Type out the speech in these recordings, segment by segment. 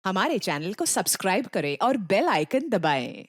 हमारे चैनल को सब्सक्राइब करें और बेल आइकन दबाएं।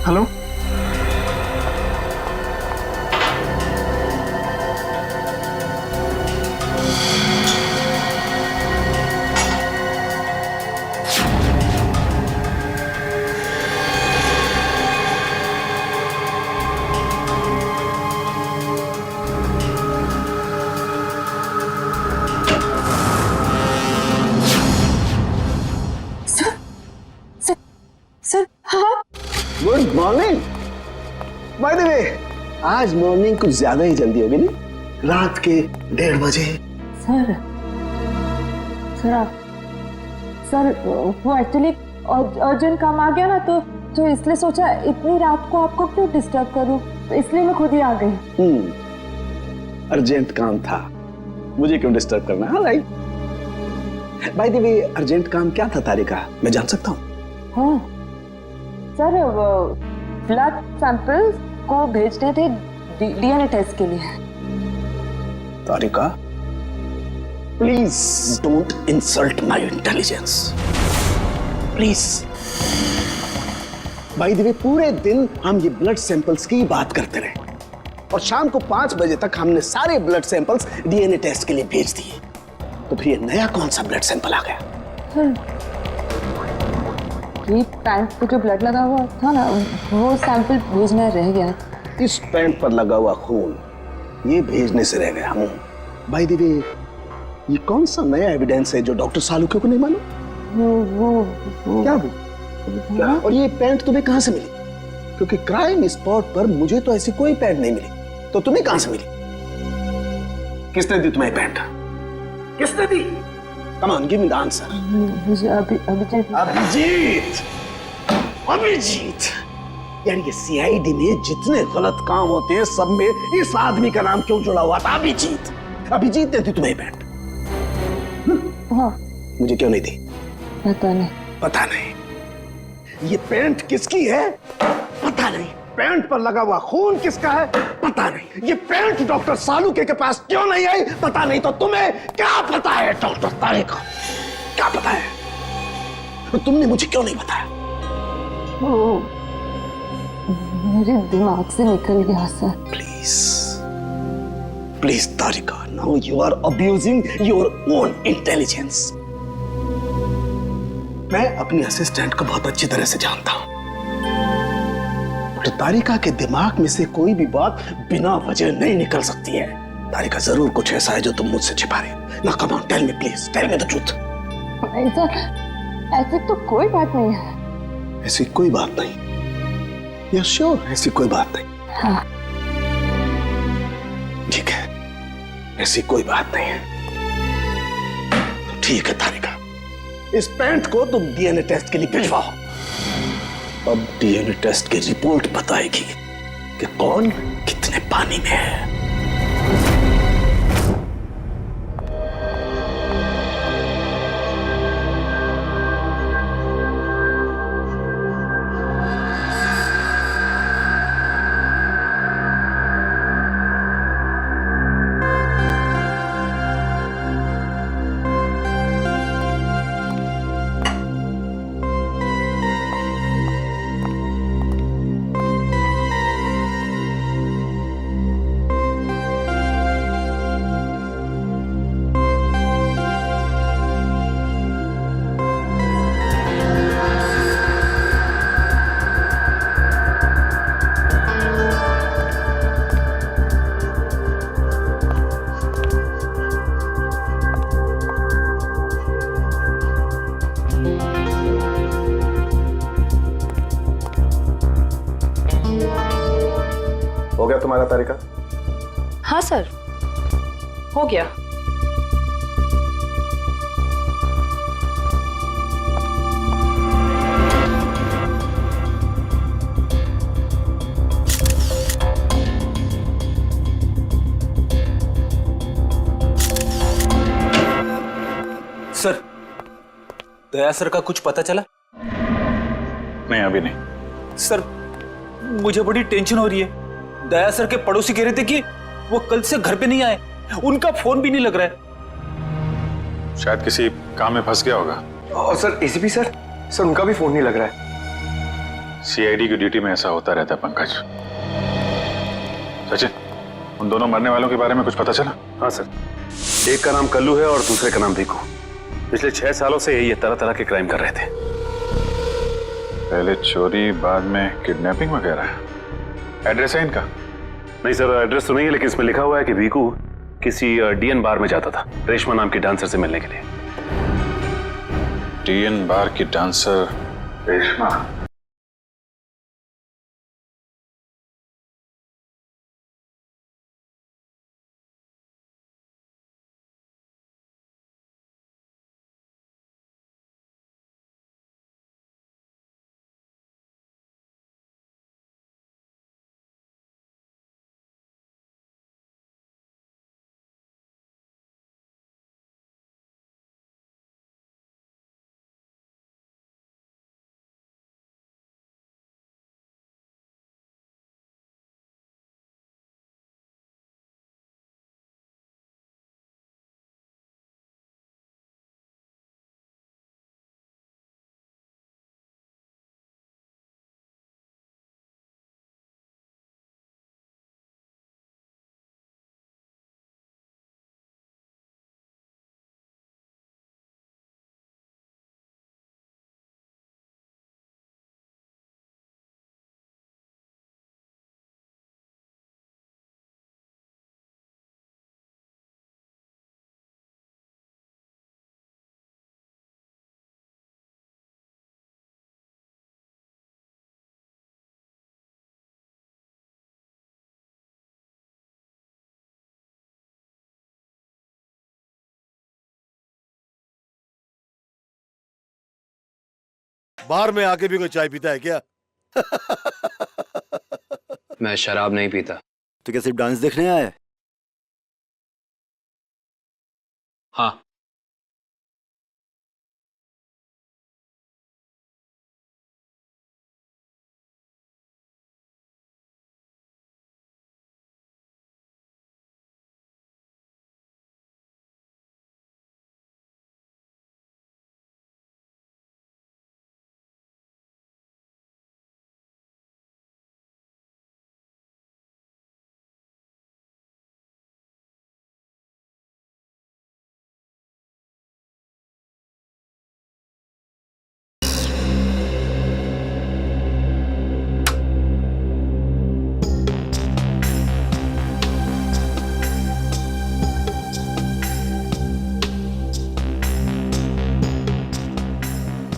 हेलो। सर हाँ। Good morning. बाय द वे, आज मॉर्निंग कुछ ज्यादा ही जल्दी होगी नहीं? रात के 1:30 बजे। सर सर वो एक्चुअली अर्जेंट काम आ गया ना, तो इसलिए सोचा इतनी रात को आपको क्यों डिस्टर्ब करूं, तो इसलिए मैं खुद ही आ गई। अर्जेंट काम था, मुझे क्यों डिस्टर्ब करना? हाँ right. Bye the way, urgent काम क्या था तारिका, मैं जान सकता हूँ? हाँ सर, ब्लड सैंपल्स को भेजने थे डीएनए टेस्ट के लिए। Tarika, please don't insult my intelligence, please. By the way, पूरे दिन हम ये ब्लड सैंपल्स की बात करते रहे और शाम को 5 बजे तक हमने सारे ब्लड सैंपल्स डीएनए टेस्ट के लिए भेज दिए। तो फिर ये नया कौन सा ब्लड सैंपल आ गया? ये पैंट पे जो ब्लड लगा हुआ था ना, वो सैंपल भेजना रह गया। इस पैंट पर लगा हुआ खून ये भेजने से रह गया। बाय द वे, ये कौन सा नया एविडेंस है जो डॉक्टर सालुके को नहीं मालूम? वो क्या वो? क्या? और ये पैंट तुम्हें कहां से मिली? क्योंकि क्राइम स्पॉट पर मुझे तो ऐसी कोई पैंट नहीं मिली, तो तुम्हें कहां से मिली? किसने दी तुम्हें पैंट? किसने दी? Come on, give me the answer. Abhijit. यार ये सीआईडी में जितने गलत काम होते हैं सब में इस आदमी का नाम क्यों जुड़ा हुआ था? अभिजीत। अभिजीत ने दी तुम्हें पैंट? हाँ। मुझे क्यों नहीं दी? पता नहीं। पता नहीं। ये पैंट किसकी है? पता नहीं। पैंट पर लगा हुआ खून किसका है? पता नहीं। ये पैंट डॉक्टर सालुके के पास क्यों नहीं आई? पता नहीं। तो तुम्हें क्या पता है डॉक्टर तारिका? क्या पता है? तो तुमने मुझे क्यों नहीं बताया? वो मेरे दिमाग से निकल गया sir. Please please Tarika, now you are abusing your own intelligence. मैं अपनी असिस्टेंट को बहुत अच्छी तरह से जानता हूं। तो तारिका के दिमाग में से कोई भी बात बिना वजह नहीं निकल सकती है। तारिका, जरूर कुछ ऐसा है जो तुम मुझसे छिपा रहे हो। ना, come on, tell me please, tell me the truth. ऐसी तो कोई बात नहीं है। ऐसी कोई बात नहीं? यू श्योर ऐसी कोई बात नहीं? हाँ। ठीक है, ऐसी कोई बात नहीं है। तो ठीक है तारिका, इस पैंट को तुम डीएनए टेस्ट के लिए भिजवाओ। अब डीएनए टेस्ट की रिपोर्ट बताएगी कि कौन कितने पानी में है। गया तुम्हारा तारिका? हाँ सर, हो गया। सर, दया सर का कुछ पता चला? नहीं, अभी नहीं। सर, मुझे बड़ी टेंशन हो रही है। दया सर के पड़ोसी कह रहे थे कि वो कल से घर पे नहीं आए, उनका फोन भी नहीं लग रहा है। शायद किसी काम में फंस गया होगा। और सर एसीपी सर उनका भी फोन नहीं लग रहा है। सीआईडी की ड्यूटी में ऐसा होता रहता है पंकज। सचिन, उन दोनों मरने वालों के बारे में कुछ पता चला? हाँ सर, एक का नाम कल्लू है और दूसरे का नाम भीकू। पिछले 6 सालों से ये तरह तरह के क्राइम कर रहे थे। पहले चोरी, बाद में किडनैपिंग वगैरह। एड्रेस है इनका? नहीं सर, एड्रेस तो नहीं है, लेकिन इसमें लिखा हुआ है कि भीकू किसी डीएन बार में जाता था रेशमा नाम की डांसर से मिलने के लिए। डीएन बार की डांसर रेशमा? बार में आके भी कोई चाय पीता है क्या? मैं शराब नहीं पीता। तो क्या सिर्फ डांस देखने आया है? हाँ।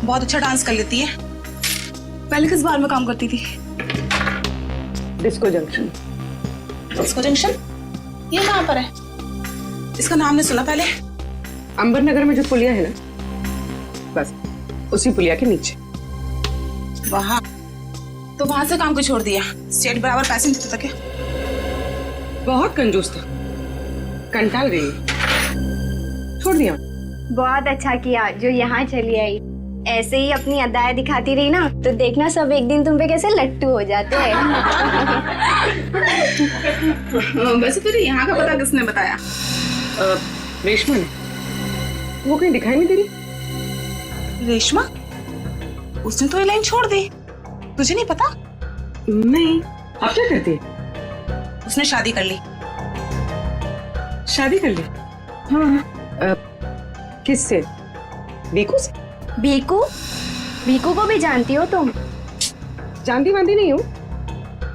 बहुत अच्छा डांस कर लेती है। पहले किस बार में काम करती थी? Disco junction. Disco junction? ये कहाँ पर है? इसका नाम नहीं सुना पहले। अंबर नगर में जो पुलिया है ना, बस उसी पुलिया के नीचे। वहाँ तो वहां से काम को छोड़ दिया। स्टेट बराबर पैसे नहीं देता क्या? बहुत कंजूस था, कंटाल गई, छोड़ दिया। बहुत अच्छा किया जो यहाँ चली आई। ऐसे ही अपनी अदाएं दिखाती रही ना तो देखना सब एक दिन तुम पे कैसे लट्टू हो जाते हैं। वैसे तुझे यहाँ का पता किसने बताया? रेशमा ने। वो कहीं दिखाई नहीं दे रही। रेशमा? उसने तो ये लाइन छोड़ दी, तुझे नहीं पता? नहीं। अब क्या करती है? उसने शादी कर ली। शादी कर ली? हाँ। किससे? बीकू से? भीकू? भीकू को भी जानती हो तुम? जानती वांती नहीं हूँ,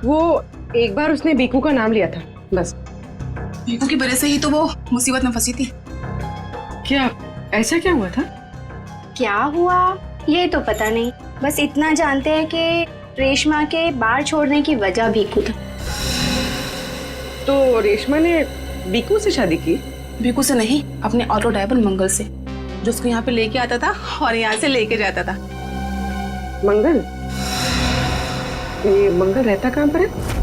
वो एक बार उसने बीकू का नाम लिया था बस। भीकू की वजह से ही तो वो मुसीबत में फंसी थी। क्या ऐसा क्या हुआ था? क्या हुआ ये तो पता नहीं, बस इतना जानते हैं कि रेशमा के बार छोड़ने की वजह भीकू था। तो रेशमा ने बीकू से शादी की? बीकू से नहीं, अपने ऑटो ड्राइवर मंगल से, जो उसको यहाँ पे लेके आता था और यहाँ से लेके जाता था। मंगल? ये मंगल रहता कहाँ पर है?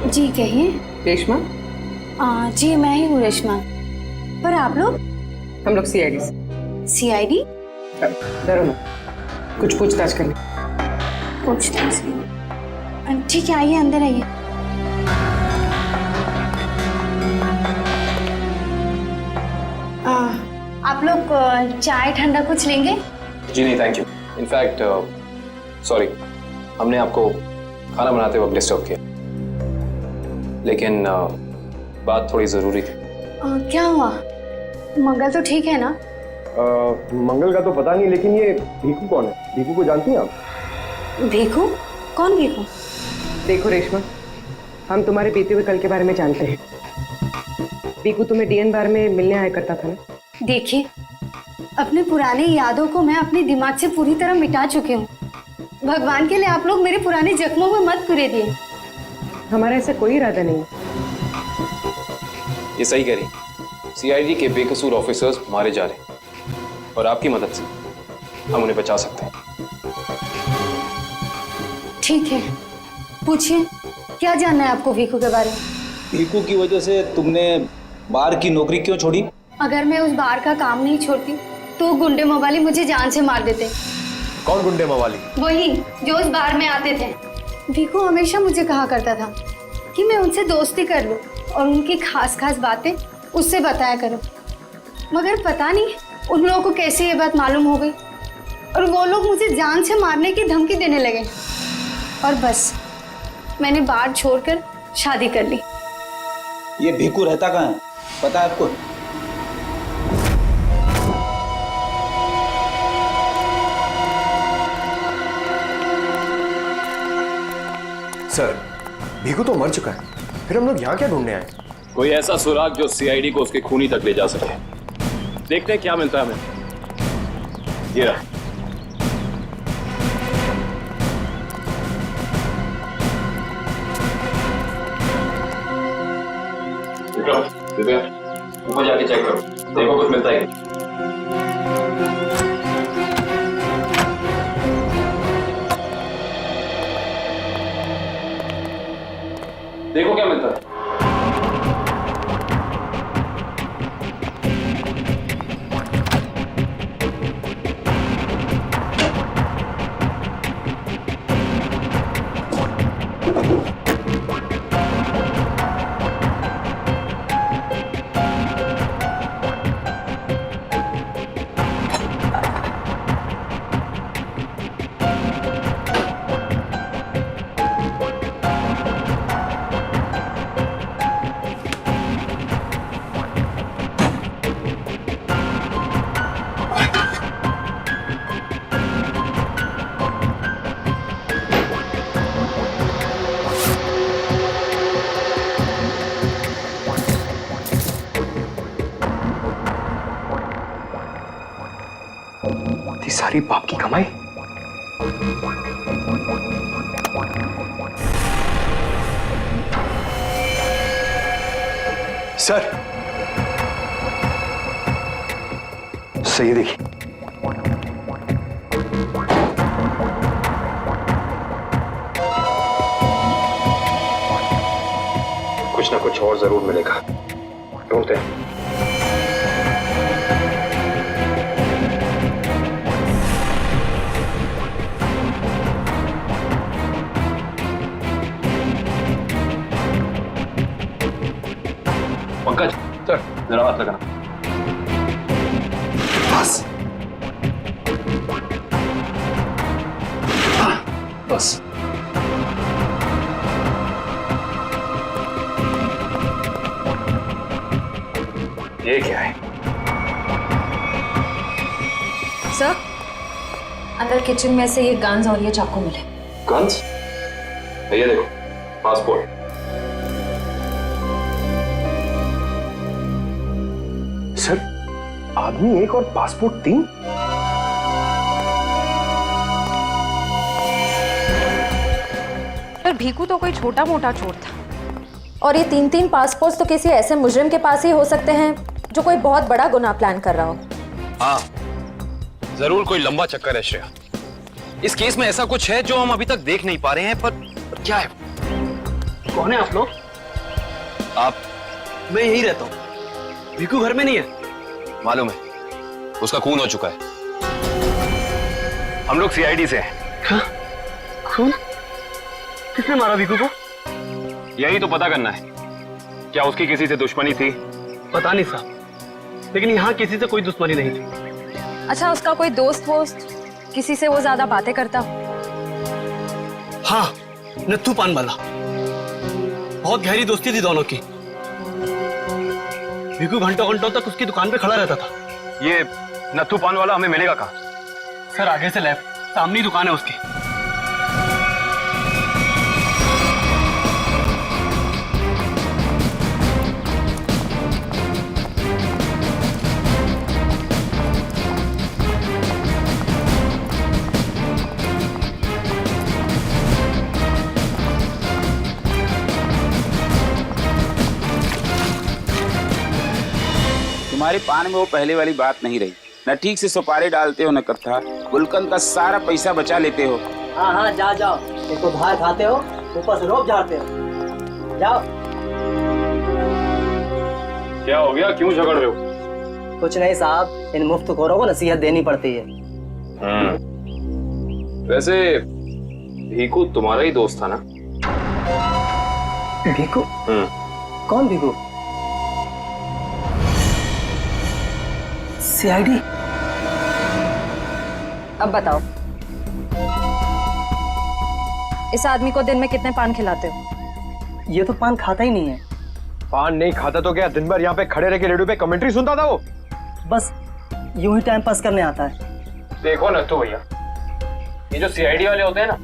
जी कहिए। रेशमा? जी मैं ही हूँ रेशमा। पर आप लोग? हम लोग सीआईडी से। सीआईडी? डरो मत, कुछ पूछताछ करनी। पूछताछ? ठीक है, आइए अंदर आइए। आप लोग चाय ठंडा कुछ लेंगे? जी नहीं, थैंक यू। इनफैक्ट सॉरी, हमने आपको खाना बनाते वक्त डिस्टर्ब किया, लेकिन बात थोड़ी ज़रूरी थी। क्या हुआ? मंगल तो ठीक है ना? मंगल का तो पता नहीं, लेकिन ये भीखू कौन है? भीखू को जानती हैं आप? भीखू? कौन भीखू? देखो रेशमा, हम तुम्हारे बीते हुए कल के बारे में जानते हैं। भीखू तुम्हें डीएन बार में मिलने आया करता था ना? देखिए, अपने पुरानी यादों को मैं अपने दिमाग से पूरी तरह मिटा चुकी हूँ। भगवान के लिए आप लोग मेरे पुराने जख्मों में मत कुरेदिए। हमारा ऐसा कोई इरादा नहीं। ये सही कह रही, सीआईडी के बेकसूर ऑफिसर्स मारे जा रहे हैं और आपकी मदद से हम उन्हें बचा सकते हैं। ठीक है, पूछिए, क्या जानना है आपको भीखू के बारे में? भीखू की वजह से तुमने बार की नौकरी क्यों छोड़ी? अगर मैं उस बार का काम नहीं छोड़ती तो गुंडे मवाली मुझे जान से मार देते। कौन गुंडे मवाली? वही जो उस बार में आते थे। भीखू हमेशा मुझे कहा करता था कि मैं उनसे दोस्ती कर लूं और उनकी खास खास बातें उससे बताया करूं, मगर पता नहीं उन लोगों को कैसे ये बात मालूम हो गई और वो लोग मुझे जान से मारने की धमकी देने लगे और बस मैंने बार छोड़कर शादी कर ली। ये भीखू रहता कहाँ है, पता है आपको? सर, भीखू तो मर चुका है, फिर हम लोग यहाँ क्या ढूंढने आए? कोई ऐसा सुराग जो सीआईडी को उसके खूनी तक ले जा सके। देखते हैं क्या मिलता है हमें। ये रहा। दिव्या, ऊपर जाके चेक करो, देखो कुछ मिलता है। देखो क्या मिलता है। सारी बाप की कमाई। सर, सही देखिए। कुछ ना कुछ और जरूर मिलेगा, ढूंढते हैं। पंकज, सर जरा हाथ लगाना। बस बस। ये क्या है? सर, अंदर किचन में से ये गन्स और ये चाकू मिले। गन्स? ये देखो पासपोर्ट। सर, आदमी एक और पासपोर्ट 3? पर भीकू तो कोई छोटा मोटा चोर था, और ये 3-3 पासपोर्ट तो किसी ऐसे मुजरिम के पास ही हो सकते हैं जो कोई बहुत बड़ा गुनाह प्लान कर रहा हो। हाँ, जरूर कोई लंबा चक्कर है श्रेया। इस केस में ऐसा कुछ है जो हम अभी तक देख नहीं पा रहे हैं, पर क्या है? कौन है आप लोग? आप? मैं यही रहता हूँ। भीकू घर में नहीं है। मालूम है, उसका खून हो चुका है। हम लोग सीआईडी से हैं। हाँ? खून? किसने मारा भीकू को? यही तो पता करना है। क्या उसकी किसी से दुश्मनी थी? पता नहीं साहब, लेकिन यहाँ किसी से कोई दुश्मनी नहीं थी। अच्छा, उसका कोई दोस्त वोस्त, किसी से वो ज्यादा बातें करता? हाँ, नत्थू पान वाला। बहुत गहरी दोस्ती थी दोनों की। भीकू घंटों घंटों तक उसकी दुकान पे खड़ा रहता था। ये नत्थू पान वाला हमें मिलेगा कहाँ? सर, आगे से लेफ्ट, सामने ही दुकान है उसकी। तुम्हारी पान में वो पहले वाली बात नहीं रही। न ठीक से सुपारी डालते हो न कथा। गुलकंद का सारा पैसा बचा लेते हो। हाँ हाँ, जाओ। एक तो बाहर खाते हो, ऊपर से रोब झाड़ते हो। जाओ। क्या हो गया? क्यों झगड़ रहे हो? कुछ नहीं साहब, इन मुफ्तखोरों को नसीहत देनी पड़ती है। वैसे भीकू तुम्हारा ही दोस्त था ना? भीकू? कौन भीकू? सीआईडी? अब बताओ, इस आदमी को दिन में कितने पान खिलाते हो? ये तो पान खाता ही नहीं है। पान नहीं खाता तो क्या दिन भर यहाँ पे खड़े रह के रेडियो पे कमेंट्री सुनता था वो? बस यूं ही टाइम पास करने आता है। देखो ना तो भैया, ये जो सीआईडी वाले होते हैं ना,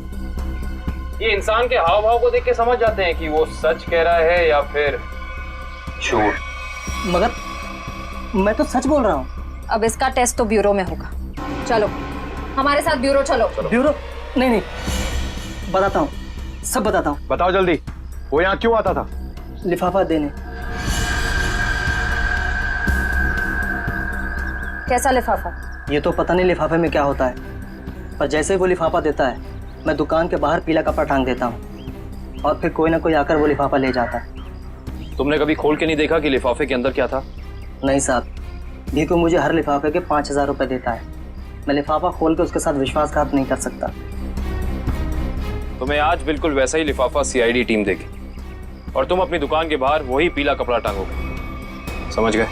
ये इंसान के हाव भाव को देख के समझ जाते हैं कि वो सच कह रहा है या फिर झूठ। मगर मैं तो सच बोल रहा हूँ। अब इसका टेस्ट तो ब्यूरो में होगा। चलो हमारे साथ ब्यूरो चलो। ब्यूरो? नहीं, बताता हूँ, सब बताता हूँ। बताओ जल्दी, वो यहाँ क्यों आता था? लिफाफा देने। कैसा लिफाफा? ये तो पता नहीं लिफाफे में क्या होता है, पर जैसे वो लिफाफा देता है, मैं दुकान के बाहर पीला कपड़ा टांग देता हूँ और फिर कोई ना कोई आकर वो लिफाफा ले जाता है। तुमने कभी खोल के नहीं देखा कि लिफाफे के अंदर क्या था? नहीं साहब, भीकू मुझे हर लिफाफे के 5000 रुपए देता है। मैं लिफाफा खोल के उसके साथ विश्वासघात नहीं कर सकता। तुम्हें आज बिल्कुल वैसा ही लिफाफा सीआईडी टीम देगी और तुम अपनी दुकान के बाहर वही पीला कपड़ा टांगोगे। समझ गए?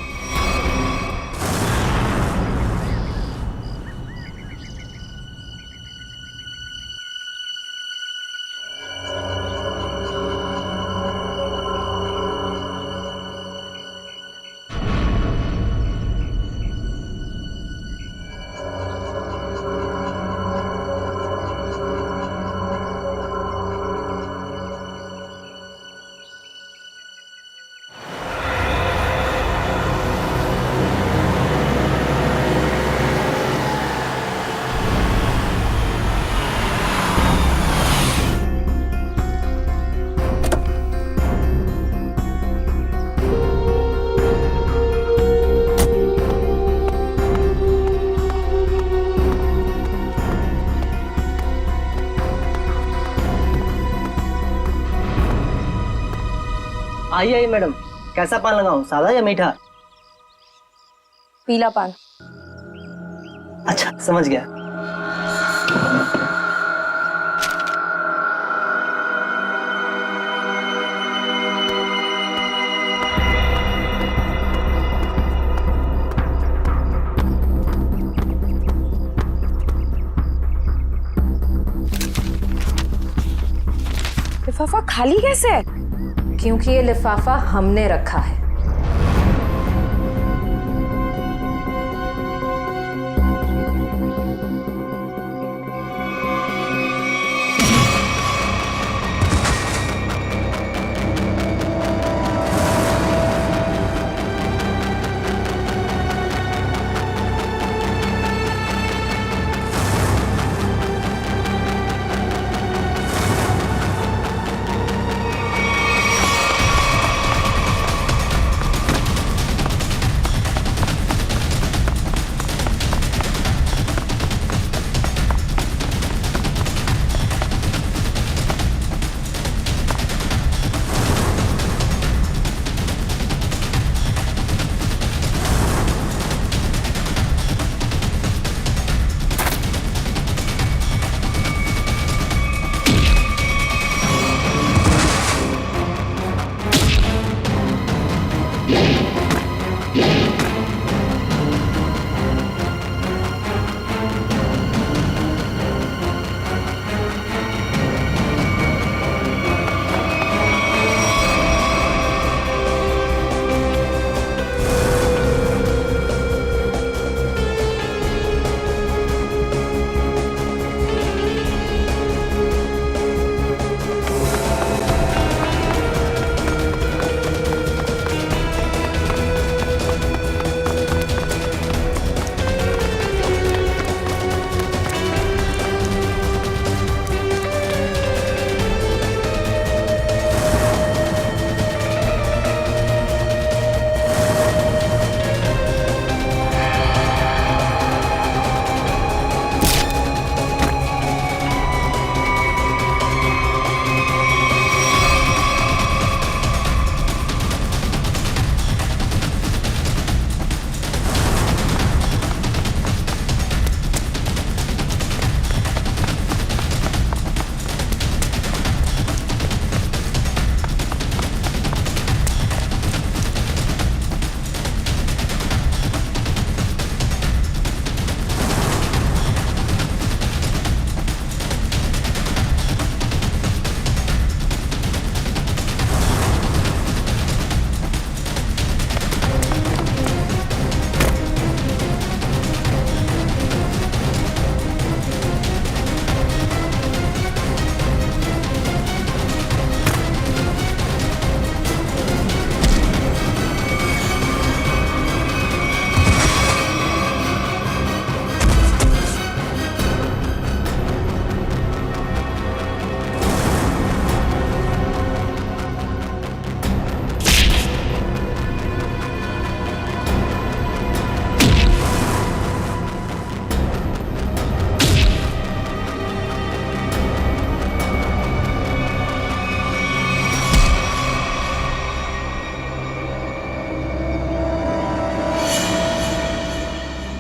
आइए मैडम, कैसा पान लगाऊं, सादा या मीठा? पीला पान। अच्छा, समझ गया। लिफाफा खाली कैसे? क्योंकि ये लिफाफा हमने रखा है।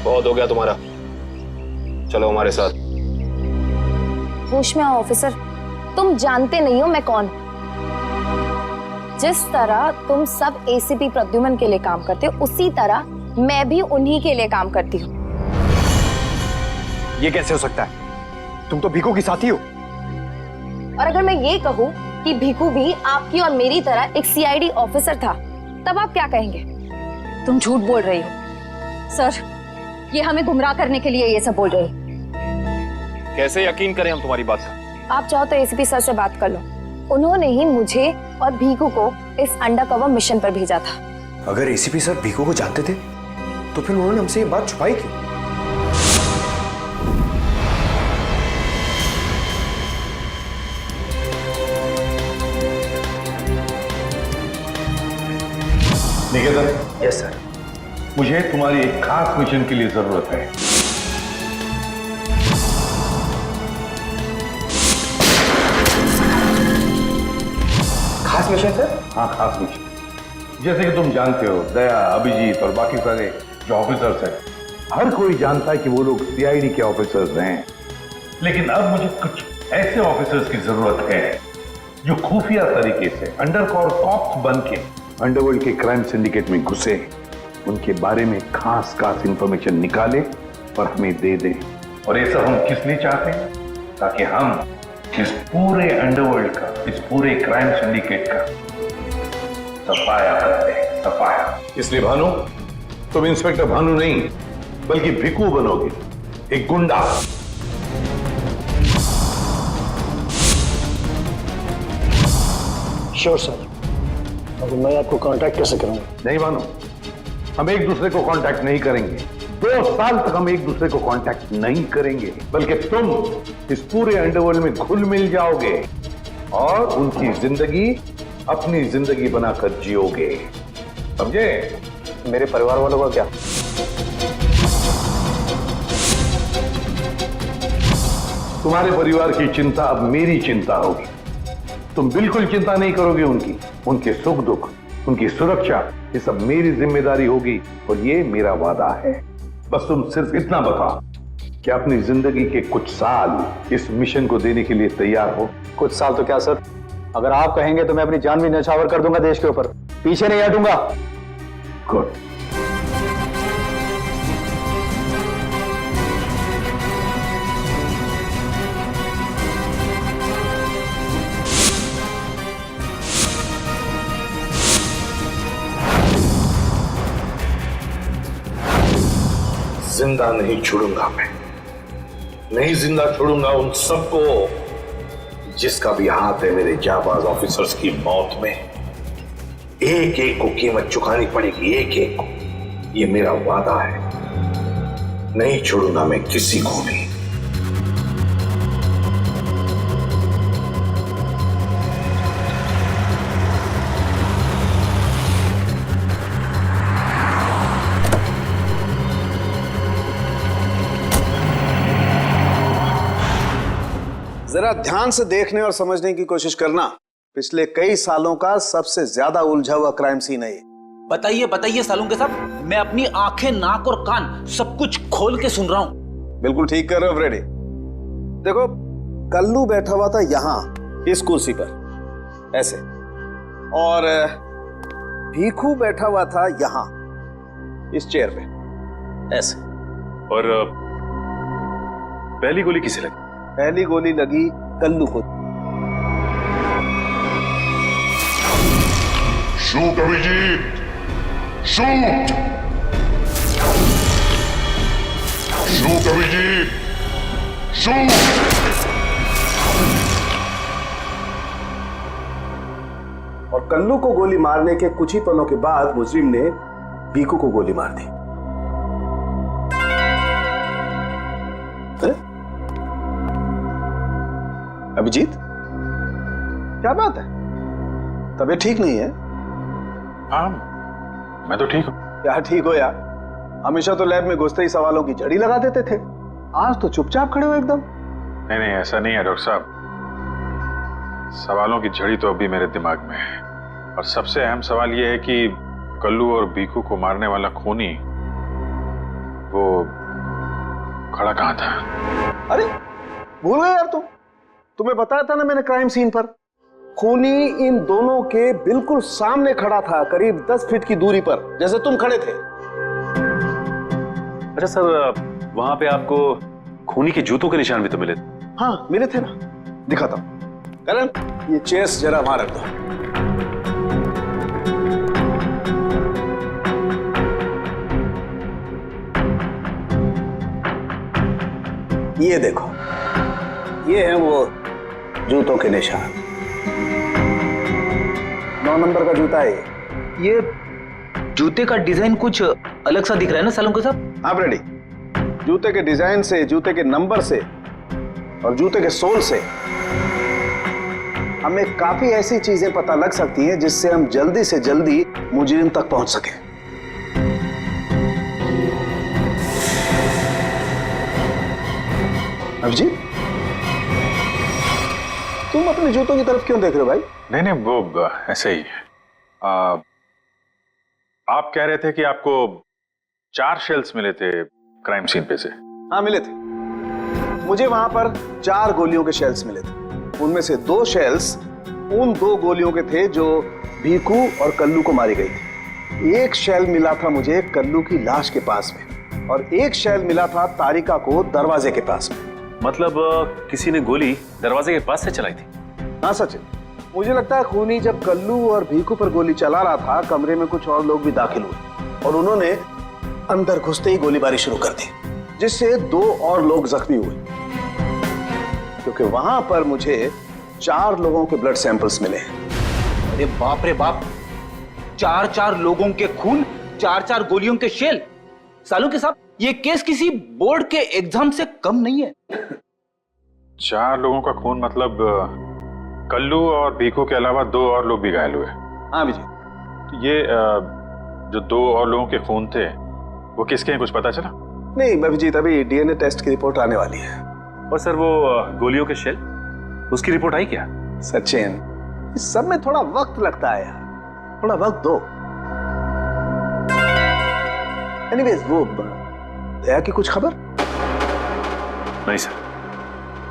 बहुत हो गया तुम्हारा, चलो हमारे साथ। होश में आओ ऑफिसर, तुम जानते नहीं हो मैं कौन। जिस तरह तुम सब एसीपी प्रद्युमन के लिए काम करते हो, उसी तरह मैं भी उन्हीं के लिए काम करती हूँ। ये कैसे हो सकता है? तुम तो भीखू की साथी हो। और अगर मैं ये कहूँ कि भीखू भी आपकी और मेरी तरह एक सीआईडी ऑफिसर था, तब आप क्या कहेंगे? तुम झूठ बोल रही हो सर, ये हमें गुमराह करने के लिए ये सब बोल रहे हो। कैसे यकीन करें हम तुम्हारी बात का? आप चाहो तो एसीपी सर से बात कर लो, उन्होंने ही मुझे और भीखू को इस अंडरकवर मिशन पर भेजा था। अगर एसीपी सर भीखू को जानते थे तो फिर उन्होंने हमसे ये बात छुपाई क्यों? निकेतन। Yes sir. मुझे तुम्हारी एक खास मिशन के लिए जरूरत है। खास मिशन सर? हाँ, खास मिशन। जैसे कि तुम जानते हो, दया, अभिजीत और बाकी सारे जो ऑफिसर्स हैं, हर कोई जानता है कि वो लोग सीआईडी के ऑफिसर्स हैं। लेकिन अब मुझे कुछ ऐसे ऑफिसर्स की जरूरत है जो खुफिया तरीके से अंडरकवर कॉप्स बन के अंडरवर्ल्ड के क्राइम सिंडिकेट में घुसे, उनके बारे में खास इंफॉर्मेशन निकाले और हमें दे दें। और ये सब हम किस लिए चाहते हैं? ताकि हम इस पूरे अंडरवर्ल्ड का, इस पूरे क्राइम सिंडिकेट का सफाया करते हैं, सफाया। इसलिए भानु, तुम इंस्पेक्टर भानु नहीं बल्कि भिकू बनोगे, एक गुंडा। Sure sir. अब मैं आपको कांटेक्ट कैसे करूंगा? नहीं भानु, हम एक दूसरे को कांटेक्ट नहीं करेंगे। 2 साल तक हम एक दूसरे को कांटेक्ट नहीं करेंगे, बल्कि तुम इस पूरे अंडरवर्ल्ड में घुल मिल जाओगे और उनकी जिंदगी अपनी जिंदगी बनाकर जियोगे, समझे? मेरे परिवार वालों का क्या? तुम्हारे परिवार की चिंता अब मेरी चिंता होगी। तुम बिल्कुल चिंता नहीं करोगे उनकी, उनके सुख दुख, उनकी सुरक्षा, ये सब मेरी जिम्मेदारी होगी और ये मेरा वादा है। बस तुम सिर्फ इतना बताओ कि अपनी जिंदगी के कुछ साल इस मिशन को देने के लिए तैयार हो। कुछ साल तो क्या सर, अगर आप कहेंगे तो मैं अपनी जान भी न्यौछावर कर दूंगा देश के ऊपर, पीछे नहीं हटूंगा। गुड। जिंदा नहीं छोड़ूंगा मैं, नहीं जिंदा छोड़ूंगा उन सबको जिसका भी हाथ है मेरे जाबाज ऑफिसर्स की मौत में। एक एक को कीमत चुकानी पड़ेगी, एक एक को। ये मेरा वादा है, नहीं छोड़ूंगा मैं किसी को भी। जरा ध्यान से देखने और समझने की कोशिश करना। पिछले कई सालों का सबसे ज्यादा उलझा हुआ क्राइम सीन है ये। बताइए बताइए सालुंके साहब, मैं अपनी आंखें, नाक और कान सब कुछ खोल के सुन रहा हूं। बिल्कुल ठीक कर रहे हो फ्रेडी। देखो, कल्लू बैठा हुआ था यहां इस कुर्सी पर ऐसे, और भीखू बैठा हुआ था यहां इस चेयर पे ऐसे। और पहली गोली किसे लगी? पहली गोली लगी कल्लू को। Shoot Abhijit, shoot, shoot Abhijit, shoot. और कल्लू को गोली मारने के कुछ ही पलों के बाद मुजरिम ने भीखू को गोली मार दी। अभिजीत, क्या बात है? तबीयत ठीक नहीं है? हाँ, मैं तो ठीक हूँ। क्या ठीक हो यार? हमेशा तो लैब में घुसते ही सवालों की झड़ी लगा देते थे, आज तो चुपचाप खड़े हो एकदम। नहीं नहीं, ऐसा नहीं है डॉक्टर साहब। सवालों की झड़ी तो अभी मेरे दिमाग में है, और सबसे अहम सवाल यह है कि कल्लू और भीखू को मारने वाला खूनी वो खड़ा कहाँ था? अरे भूल गए यार तुम। तुम्हें बताया था ना मैंने क्राइम सीन पर, खूनी इन दोनों के बिल्कुल सामने खड़ा था, करीब 10 फीट की दूरी पर, जैसे तुम खड़े थे। अच्छा सर, वहां पे आपको खूनी के जूतों के निशान भी तो मिले? हाँ मिले थे ना, दिखाता हूं। करण, ये चेस जरा वहां रख दो। ये देखो, ये है वो जूतों के निशान। 9 नंबर का जूता है ये जूते का डिजाइन कुछ अलग सा दिख रहा है ना सालुंके साहब? हाँ रेडी। जूते के डिजाइन से, जूते के नंबर से और जूते के सोल से हमें काफी ऐसी चीजें पता लग सकती हैं जिससे हम जल्दी से जल्दी मुजरिम तक पहुंच सकें। अभिजीत, तुम अपने जूतों की तरफ क्यों देख रहे हो भाई? नहीं नहीं, वो ऐसे ही। आप कह रहे थे कि आपको 4 शेल्स मिले थे क्राइम सीन पे से? हाँ मिले थे, मुझे वहां पर 4 गोलियों के शेल्स मिले थे। उनमें से 2 शेल्स उन 2 गोलियों के थे जो भीखू और कल्लू को मारी गई थी। एक शेल मिला था मुझे कल्लू की लाश के पास में, और एक शेल मिला था तारिका को दरवाजे के पास में। मतलब किसी ने गोली दरवाजे के पास से चलाई थी? हाँ सचिन, मुझे लगता है खूनी जब कल्लू और भीखू पर गोली चला रहा था, कमरे में कुछ और लोग भी दाखिल हुए और उन्होंने अंदर घुसते ही गोलीबारी शुरू कर दी, जिससे 2 और लोग जख्मी हुए। क्योंकि वहां पर मुझे 4 लोगों के ब्लड सैंपल्स मिले। अरे बाप रे बाप, 4 लोगों के खून, 4 गोलियों के शेल। सालुंके साहब, ये केस किसी बोर्ड के एग्जाम से कम नहीं है। 4 लोगों का खून मतलब कल्लू और भीखू के अलावा 2 और लोग भी घायल हुए? हाँ विजय। तो ये जो 2 और लोगों के खून थे वो किसके हैं, कुछ पता चला? नहीं अभिजीत, अभी डीएनए टेस्ट की रिपोर्ट आने वाली है। और सर वो गोलियों के शेल, उसकी रिपोर्ट आई क्या? सचिन, इस सब में थोड़ा वक्त लगता है यार, थोड़ा वक्त दो। एनीवेज, वो दया की कुछ खबर? नहीं सर,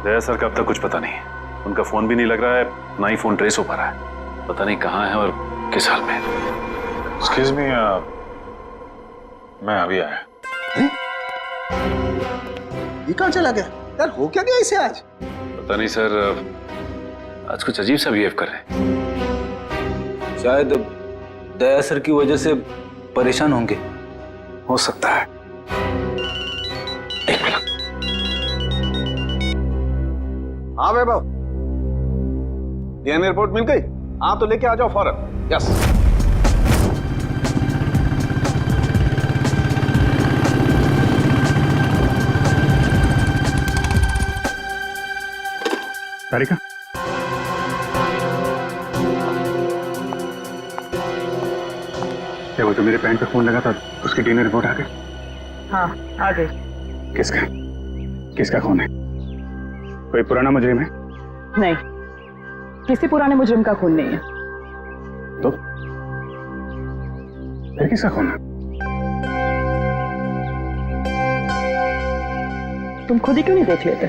दया सर का अब तक कुछ पता नहीं है। उनका फोन भी नहीं लग रहा है, ना ही फोन ट्रेस हो पा रहा है। पता नहीं कहाँ है और किस हाल में। एक्सक्यूज मी, मैं अभी आया। ये कहाँ चला गया यार? हो क्या गया इसे आज? पता नहीं सर, आज कुछ अजीब सा बिहेव कर रहे हैं। शायद दया सर की वजह से परेशान होंगे। हो सकता है। हाँ वैभव, डीएनए रिपोर्ट मिल गई? हाँ तो लेके आ जाओ फौरन। यस। तारिका, क्या वो जो मेरे पैंट पे खून लगा था उसकी डीएनए रिपोर्ट आ गई? हाँ आ गई। किसका किसका खून है? कोई पुराना मुजरिम है? नहीं, किसी पुराने मुजरिम का खून नहीं है। तो फिर किसका खून है? तुम खुद ही क्यों नहीं देख लेते?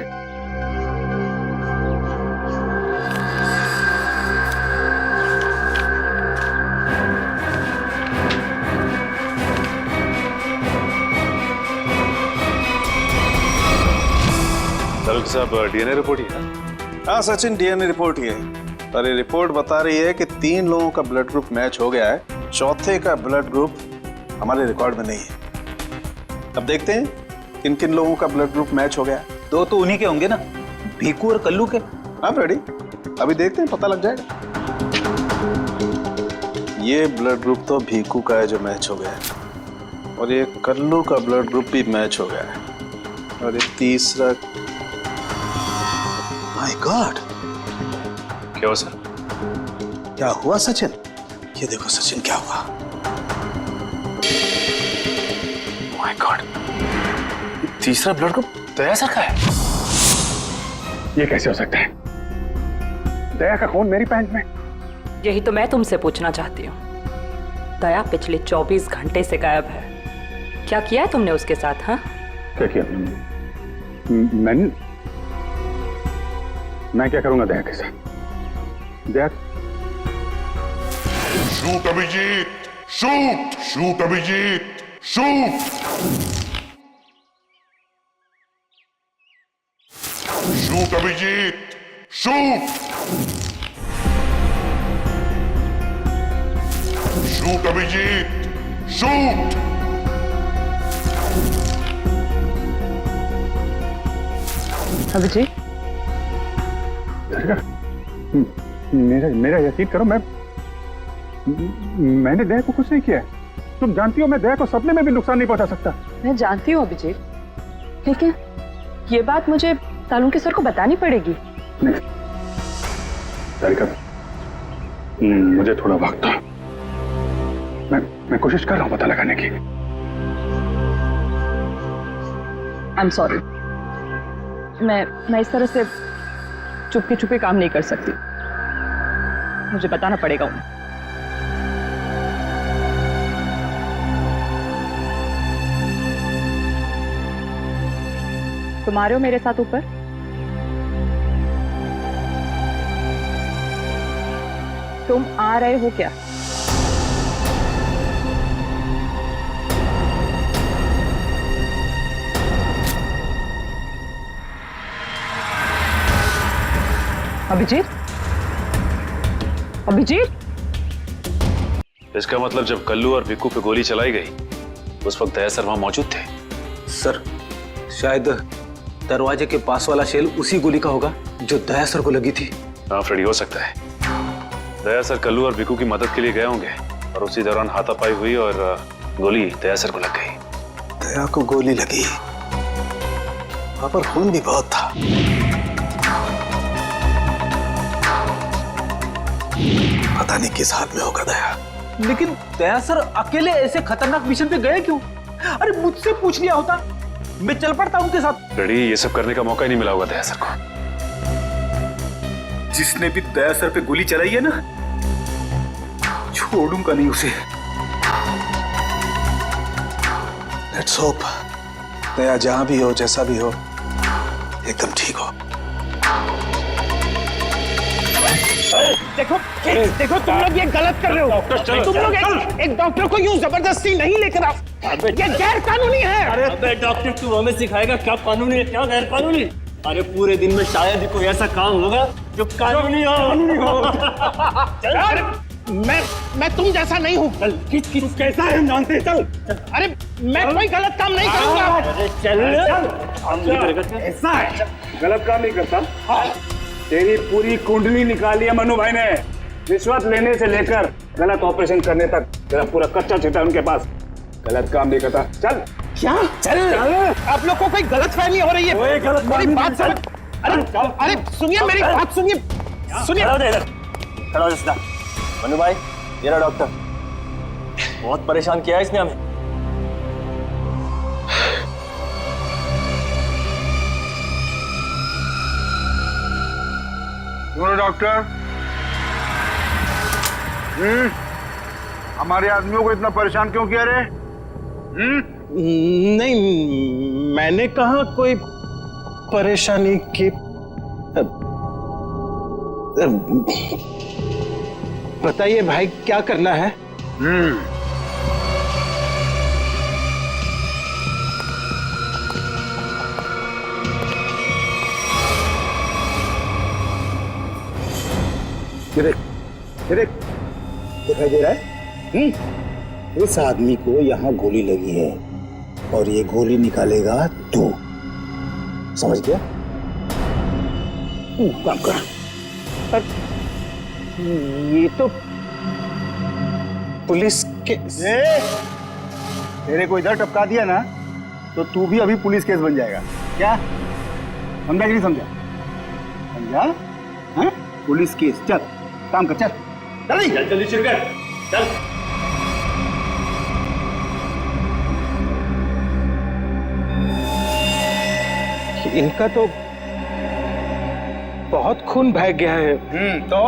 तालुक साहब, डीएनए रिपोर्ट ही है? हाँ सचिन, डीएनए रिपोर्ट ही है। पर ये रिपोर्ट बता रही है कि 3 लोगों का ब्लड ग्रुप मैच हो गया है, चौथे का ब्लड ग्रुप हमारे रिकॉर्ड में नहीं है। अब देखते हैं किन किन लोगों का ब्लड ग्रुप मैच हो गया है। 2 तो उन्हीं के होंगे ना, भीकू और कल्लू के। हाँ रेडी, अभी देखते हैं, पता लग जाएगा। ये ब्लड ग्रुप तो भीकू का है जो मैच हो गया है, और ये कल्लू का ब्लड ग्रुप भी मैच हो गया है, और ये तीसरा। माय गॉड, क्या हुआ सर? क्या हुआ सचिन? ये देखो सचिन क्या हुआ। माय गॉड, तीसरा ब्लड ग्रुप दया सर का है। ये कैसे हो सकता है? दया का खून मेरी पैंट में। यही तो मैं तुमसे पूछना चाहती हूँ। दया पिछले 24 घंटे से गायब है। क्या किया है तुमने उसके साथ? हाँ, क्या किया? मैं क्या करूंगा दया के साथ? Daya, shoot Abhijit, shoot shoot Abhijit, shoot shoot Abhijit, shoot shoot Abhijit, shoot. Abhijeet, मेरा यकीन करो, मैंने दया को कुछ नहीं किया है। तुम जानती हो मैं दया को सपने में भी नुकसान नहीं पहुंचा सकता। मैं जानती हूँ अभिजीत, लेकिन ये बात मुझे तालुके सर को बतानी पड़ेगी। नहीं तारिका, मुझे थोड़ा वक्त दो। मैं कोशिश कर रहा हूं पता लगाने की। आई एम सॉरी, मैं इस तरह से चुपके चुपके काम नहीं कर सकती। मुझे बताना पड़ेगा उन्हें। तुम आ रहे हो मेरे साथ ऊपर? तुम आ रहे हो क्या? अभिजीत, अभिजीत, इसका मतलब जब कल्लू और भिक्कू पे गोली चलाई गई उस वक्त दया सर वहां मौजूद थे? सर, शायद दरवाजे के पास वाला शेल उसी गोली का होगा जो दया सर को लगी थी। हाँ फ्रेडी, हो सकता है दया सर कल्लू और भिक्कू की मदद के लिए गए होंगे और उसी दौरान हाथापाई हुई और गोली दया सर को लग गई। दया को गोली लगी, वहां पर खून भी बहुत था। पता नहीं किस हाल में होगा दया। लेकिन दया सर अकेले ऐसे खतरनाक मिशन पे गए क्यों? अरे मुझसे पूछ लिया होता, मैं चल पड़ता उनके साथ। फ्रेडी, ये सब करने का मौका ही नहीं मिला होगा दया सर को। जिसने भी दया सर पे गोली चलाई है ना, छोड़ूंगा नहीं उसे। लेट्स होप दया जहां भी हो, जैसा भी हो, एकदम ठीक हो। देखो देखो, तुम लोग ये गलत कर रहे हो। तुम लोग एक डॉक्टर को यूं जबरदस्ती नहीं लेकर आओ, ये गैर कानूनी है। अरे डॉक्टर, तू हमें सिखाएगा क्या कानूनी है क्या गैर कानूनी? अरे पूरे दिन में शायद ही कोई ऐसा काम होगा जो कानूनी हो। अरे मैं तुम जैसा नहीं हूँ। किस कैसा है हम जानते हैं। चल। अरे मैं कोई गलत काम नहीं करूंगा। चल, ऐसा है, गलत काम नहीं करता। तेरी पूरी कुंडली निकाली है मनु भाई ने। रिश्वत लेने से लेकर गलत ऑपरेशन करने तक तेरा पूरा कच्चा चिट्ठा उनके पास। गलत काम नहीं करता। चल। क्या? चल। आप लोग को कोई गलतफहमी हो रही है। कोई गलतफहमी मेरी बात समझ। अरे सुनिए, मेरी बात सुनिए। सुनिए। खड़ा हो सीधा। मनु भाई, ये रहा डॉक्टर। बहुत परेशान किया है इसने हमें। सुनो डॉक्टर, हमारे आदमियों को इतना परेशान क्यों किया रे? नहीं, मैंने कहा कोई परेशानी की। बताइए भाई, क्या करना है? दिखाई दे रहा है? इस आदमी को यहाँ गोली लगी है और ये गोली निकालेगा तू। समझ गया? काम कर। ये तो पुलिस के। तेरे को इधर टपका दिया ना तो तू भी अभी पुलिस केस बन जाएगा। क्या समझा कि नहीं समझा? समझा? हाँ? Police case. चल काम कर। चल जल्दी जल्दी शुरू कर। चल। इनका तो बहुत खून बह गया है। तो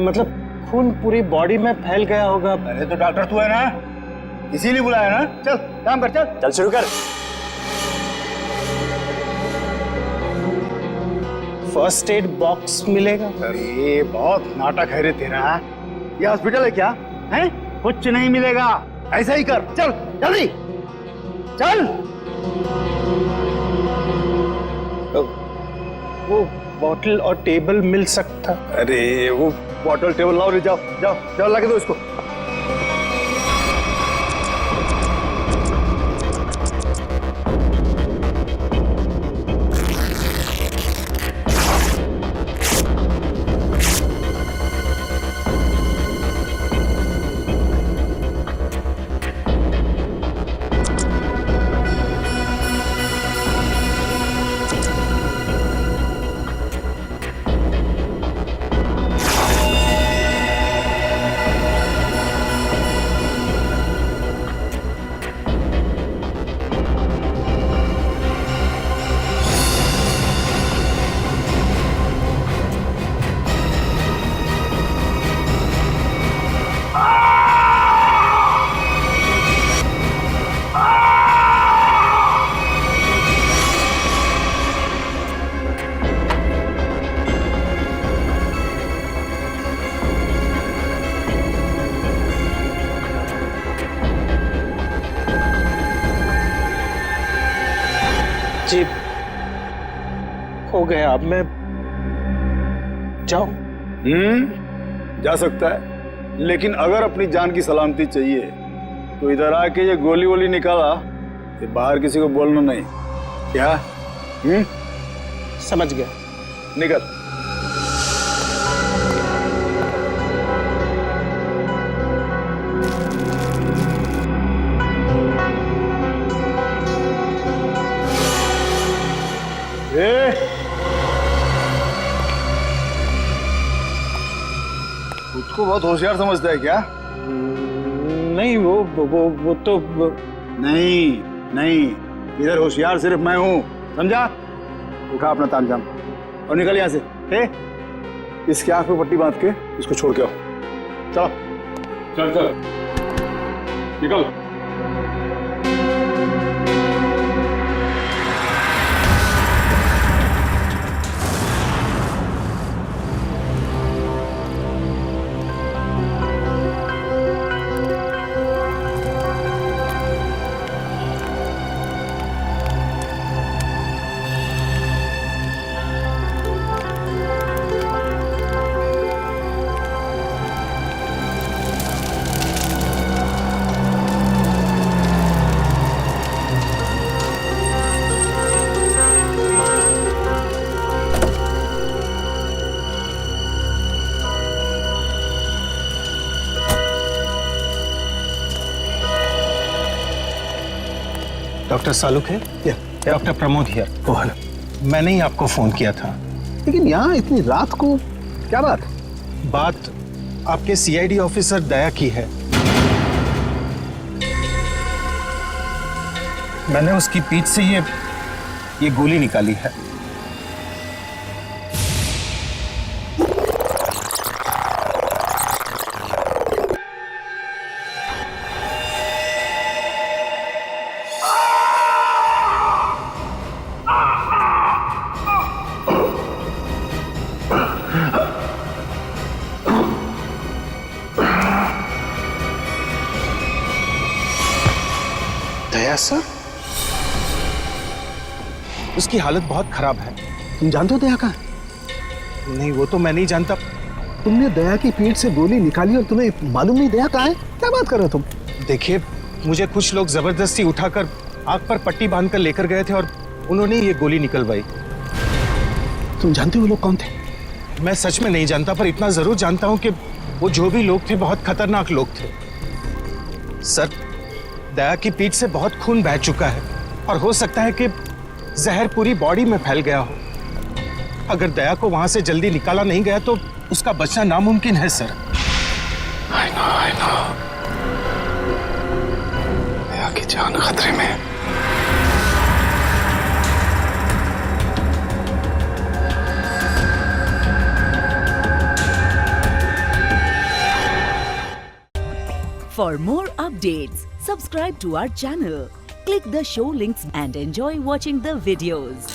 मतलब खून पूरी बॉडी में फैल गया होगा। अरे तो डॉक्टर तू है ना, इसीलिए बुलाया ना। चल काम कर। चल चल शुरू कर। फर्स्ट एड बॉक्स मिलेगा? अरे बहुत नाटक है रे तेरा। ये हॉस्पिटल है क्या? हैं? कुछ नहीं मिलेगा। ऐसा ही कर। चल जल्दी चल। वो बॉटल और टेबल मिल सकता? अरे वो बॉटल टेबल लाओ रे। जाओ जाओ जाओ, ला के दो इसको। जी हो गया। अब मैं जाऊं? जा सकता है, लेकिन अगर अपनी जान की सलामती चाहिए तो इधर आके ये गोली वोली निकाला, ये बाहर किसी को बोलना नहीं। क्या? समझ गया। निकल। उसको बहुत होशियार समझता है क्या? नहीं, वो तो नहीं, इधर होशियार सिर्फ मैं हूं। समझा? उठा अपना तामझाम और निकल यहां से। इसके आंख पे पट्टी बांध के इसको छोड़ के आओ। चलो चल चल निकल। डॉक्टर सालुक है? Doctor Pramod here. मैंने ही आपको फोन किया था। लेकिन यहाँ इतनी रात को क्या बात? बात आपके सीआईडी ऑफिसर दया की है। मैंने उसकी पीठ से ये गोली निकाली है। दया सर, उसकी हालत बहुत खराब है। तुम जानते हो दया का? नहीं, वो तो मैं नहीं जानता। तुमने दया की पीठ से गोली निकाली और तुम्हें मालूम नहीं दया कहाँ है? क्या बात कर रहे हो तुम? देखिए, मुझे कुछ लोग जबरदस्ती उठाकर आंख पर पट्टी बांधकर लेकर गए थे और उन्होंने ये गोली निकलवाई। तुम जानते हो वो लोग कौन थे? मैं सच में नहीं जानता, पर इतना जरूर जानता हूं कि वो जो भी लोग थे बहुत खतरनाक लोग थे। सर, दया की पीठ से बहुत खून बह चुका है और हो सकता है कि जहर पूरी बॉडी में फैल गया हो। अगर दया को वहां से जल्दी निकाला नहीं गया तो उसका बचना नामुमकिन है सर। I know। दया की जान खतरे में है। For more updates, subscribe to our channel, click the show links and enjoy watching the videos.